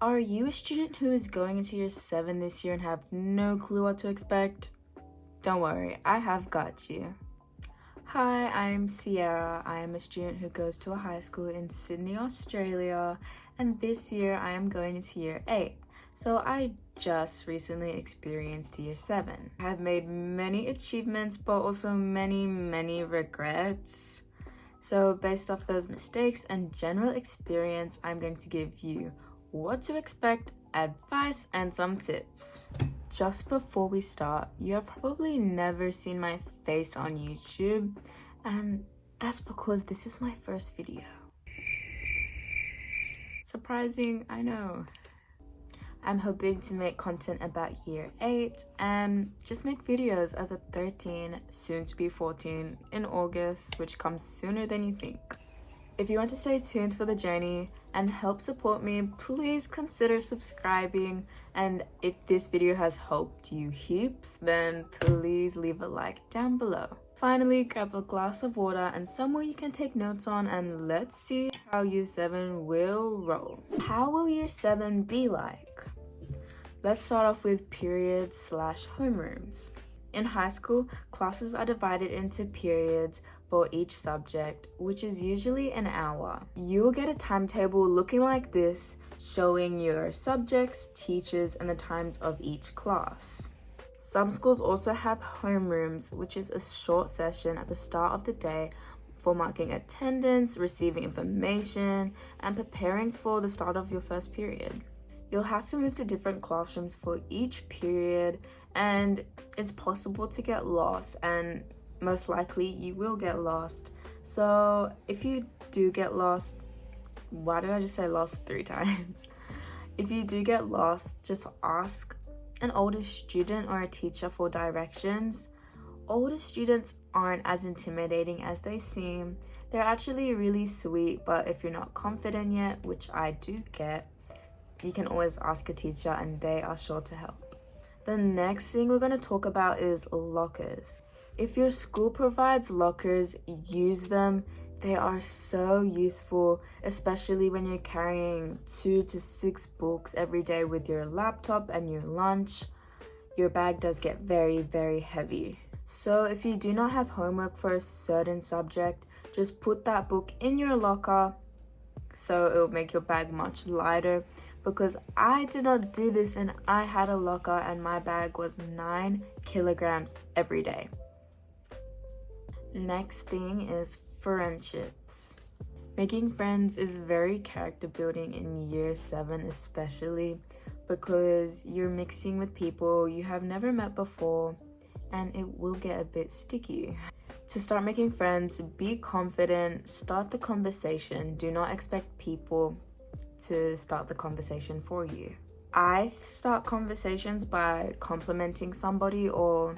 Are you a student who is going into year 7 this year and have no clue what to expect? Don't worry, I have got you. Hi, I'm Sierra. I am a student who goes to a high school in Sydney, Australia, and this year I am going into year 8. So I just recently experienced year 7. I have made many achievements, but also many regrets. So based off those mistakes and general experience, I'm going to give you what to expect, advice, and some tips. Just before we start, you have probably never seen my face on YouTube, and that's because this is my first video. Surprising, I know. I'm hoping to make content about year 8 and just make videos as a 13, soon to be 14 in August, which comes sooner than you think. If you want to stay tuned for the journey and help support me, please consider subscribing, and if this video has helped you heaps, then please leave a like down below. Finally, grab a glass of water and somewhere you can take notes on, and let's see how year 7 will roll. How will year 7 be like? Let's start off with periods/homerooms. In high school, classes are divided into periods for each subject, which is usually an hour. You will get a timetable looking like this, showing your subjects, teachers, and the times of each class. Some schools also have homerooms, which is a short session at the start of the day for marking attendance, receiving information, and preparing for the start of your first period. You'll have to move to different classrooms for each period, and it's possible to get lost, and most likely you will get lost. So if you do get lost, why did I just say lost 3 times? If you do get lost, just ask an older student or a teacher for directions. Older students aren't as intimidating as they seem. They're actually really sweet, but if you're not confident yet, which I do get, you can always ask a teacher and they are sure to help. The next thing we're going to talk about is lockers. If your school provides lockers, use them. They are so useful, especially when you're carrying 2 to 6 books every day with your laptop and your lunch. Your bag does get very heavy. So if you do not have homework for a certain subject, just put that book in your locker so it'll make your bag much lighter, because I did not do this and I had a locker and my bag was 9 kilograms every day. Next thing is friendships. Making friends is very character building in year 7, especially because you're mixing with people you have never met before and it will get a bit sticky. To start making friends, be confident, start the conversation. Do not expect people to start the conversation for you. I start conversations by complimenting somebody or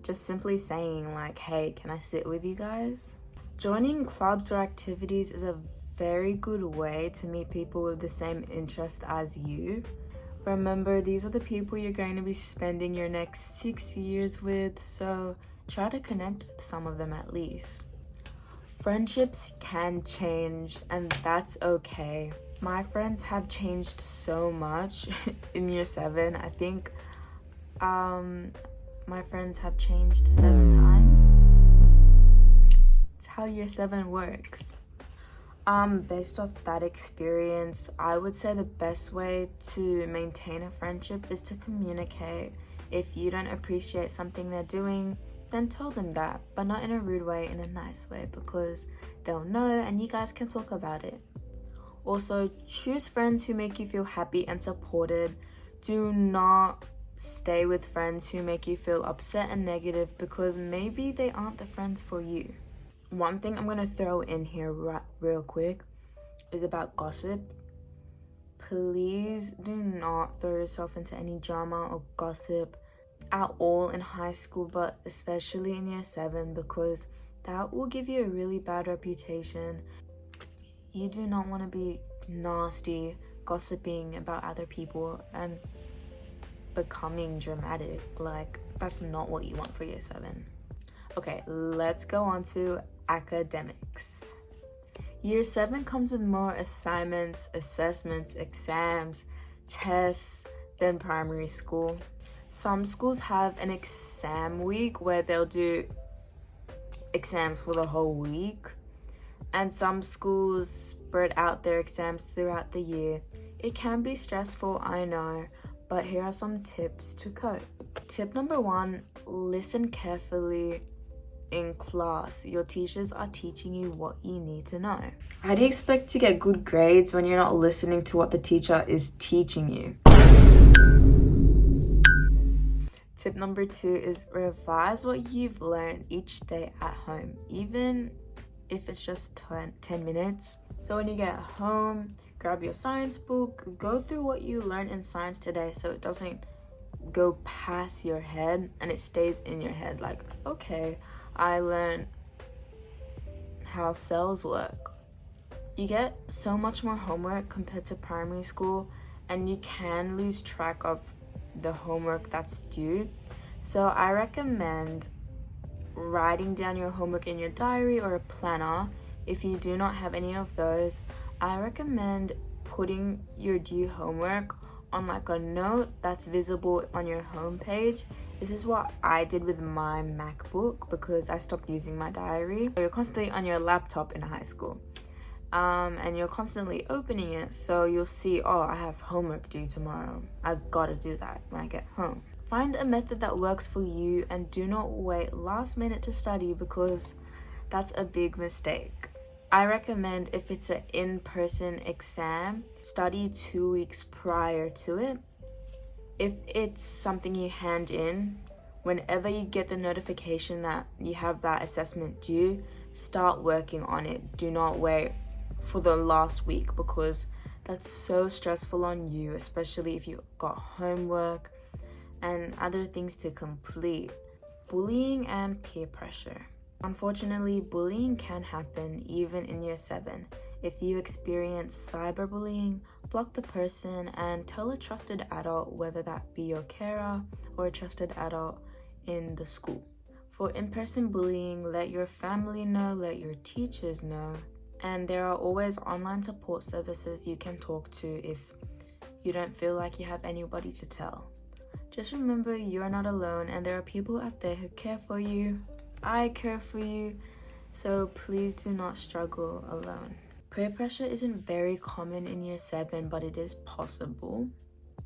just simply saying like, hey, can I sit with you guys? Joining clubs or activities is a very good way to meet people with the same interest as you. Remember, these are the people you're going to be spending your next 6 years with, so try to connect with some of them at least. Friendships can change, and that's okay. My friends have changed so much in year 7. I think my friends have changed 7 times. It's how year 7 works. Based off that experience, I would say the best way to maintain a friendship is to communicate. If you don't appreciate something they're doing, then tell them that, but not in a rude way, in a nice way, because they'll know and you guys can talk about it. Also, choose friends who make you feel happy and supported. Do not stay with friends who make you feel upset and negative, because maybe they aren't the friends for you. One thing I'm going to throw in here real quick is about gossip. Please do not throw yourself into any drama or gossip at all in high school, but especially in year 7, because that will give you a really bad reputation. You do not want to be nasty, gossiping about other people and becoming dramatic. Like, that's not what you want for year 7. Okay, let's go on to academics. Year 7 comes with more assignments, assessments, exams, tests than primary school. Some schools have an exam week where they'll do exams for the whole week, and some schools spread out their exams throughout the year. It can be stressful, I know, but here are some tips to cope. Tip number 1, listen carefully in class. Your teachers are teaching you what you need to know. How do you expect to get good grades when you're not listening to what the teacher is teaching you? Tip number 2 is revise what you've learned each day at home, even if it's just 10 minutes. So when you get home, grab your science book, go through what you learned in science today so it doesn't go past your head and it stays in your head. Like, okay, I learned how cells work. You get so much more homework compared to primary school, and you can lose track of the homework that's due. So I recommend writing down your homework in your diary or a planner. If you do not have any of those, I recommend putting your due homework on like a note that's visible on your home page. This is what I did with my MacBook because I stopped using my diary. You're constantly on your laptop in high school, and you're constantly opening it, so you'll see, oh, I have homework due tomorrow. I've got to do that when I get home. Find a method that works for you and do not wait last minute to study, because that's a big mistake. I recommend, if it's an in-person exam, study 2 weeks prior to it. If it's something you hand in, whenever you get the notification that you have that assessment due, start working on it. Do not wait for the last week, because that's so stressful on you, especially if you got homework and other things to complete. Bullying and peer pressure. Unfortunately, bullying can happen even in year 7. If you experience cyberbullying, block the person and tell a trusted adult, whether that be your carer or a trusted adult in the school. For in-person bullying, let your family know, let your teachers know, and there are always online support services you can talk to if you don't feel like you have anybody to tell. Just remember, you're not alone, and there are people out there who care for you. I care for you, so please do not struggle alone. Peer pressure isn't very common in year 7, but it is possible.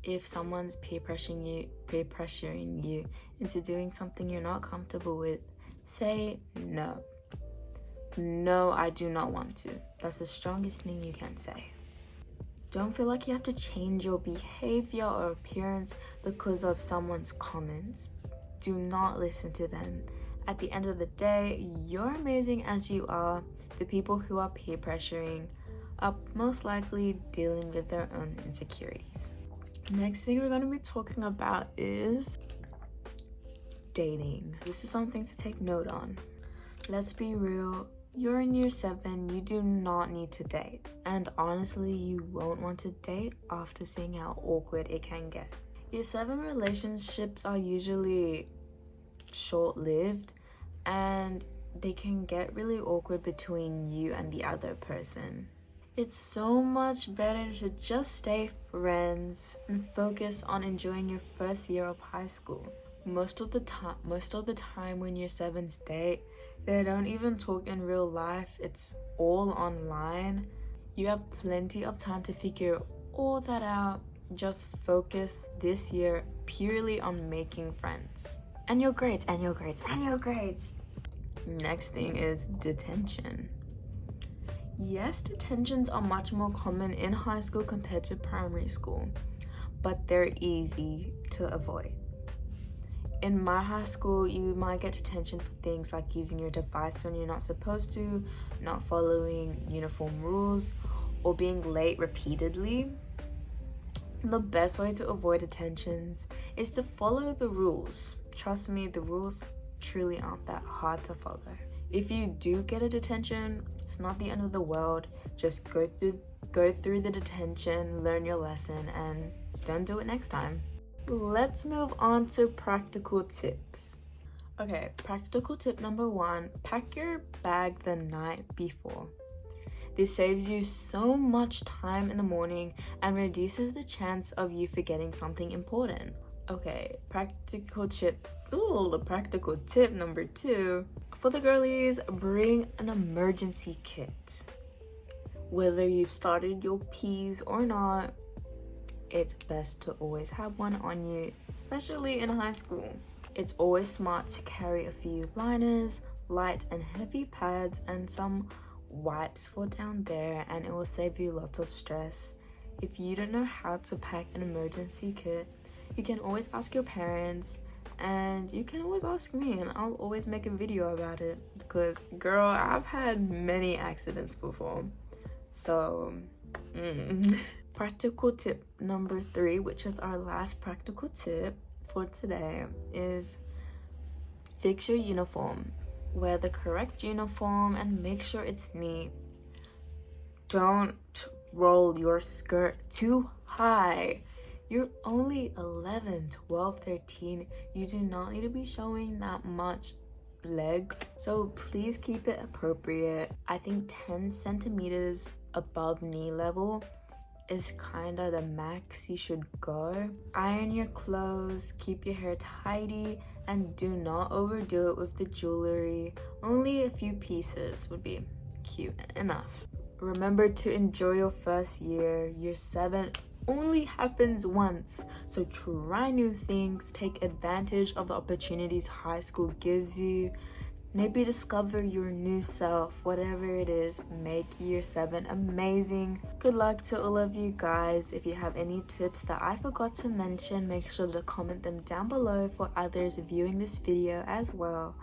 If someone's peer pressuring you into doing something you're not comfortable with, say no. No, I do not want to. That's the strongest thing you can say. Don't feel like you have to change your behavior or appearance because of someone's comments. Do not listen to them. At the end of the day, you're amazing as you are. The people who are peer pressuring are most likely dealing with their own insecurities. Next thing we're going to be talking about is dating. This is something to take note on. Let's be real. You're in year 7, you do not need to date. And honestly, you won't want to date after seeing how awkward it can get. Year 7 relationships are usually short-lived, and they can get really awkward between you and the other person. It's so much better to just stay friends and focus on enjoying your first year of high school. Most of the time when year 7s date, they don't even talk in real life. It's all online. You have plenty of time to figure all that out. Just focus this year purely on making friends. And your grades, and your grades, and your grades. Next thing is detention. Yes, detentions are much more common in high school compared to primary school, but they're easy to avoid. In my high school, you might get detention for things like using your device when you're not supposed to, not following uniform rules, or being late repeatedly. The best way to avoid detentions is to follow the rules. Trust me, the rules truly aren't that hard to follow. If you do get a detention, it's not the end of the world. Just go through the detention, learn your lesson, and don't do it next time. Let's move on to practical tips. Okay, practical tip number 1, pack your bag the night before. This saves you so much time in the morning and reduces the chance of you forgetting something important. Okay, practical tip number 2. For the girlies, bring an emergency kit. Whether you've started your P's or not, it's best to always have one on you, especially in high school. It's always smart to carry a few liners, light and heavy pads, and some wipes for down there, and it will save you lots of stress. If you don't know how to pack an emergency kit, you can always ask your parents, and you can always ask me, and I'll always make a video about it, because girl, I've had many accidents before. So practical tip number 3, which is our last practical tip for today, is fix your uniform. Wear the correct uniform and make sure it's neat. Don't roll your skirt too high. You're only 11, 12, 13. You do not need to be showing that much leg, so please keep it appropriate. I think 10 centimeters above knee level is kind of the max you should go. Iron your clothes, keep your hair tidy, and do not overdo it with the jewelry. Only a few pieces would be cute enough. Remember to enjoy your first year. Year 7 only happens once, so try new things, take advantage of the opportunities high school gives you. Maybe discover your new self. Whatever it is, make year 7 amazing. Good luck to all of you guys. If you have any tips that I forgot to mention, make sure to comment them down below for others viewing this video as well.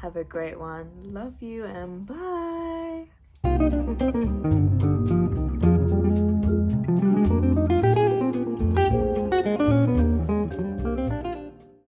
Have a great one. Love you and bye.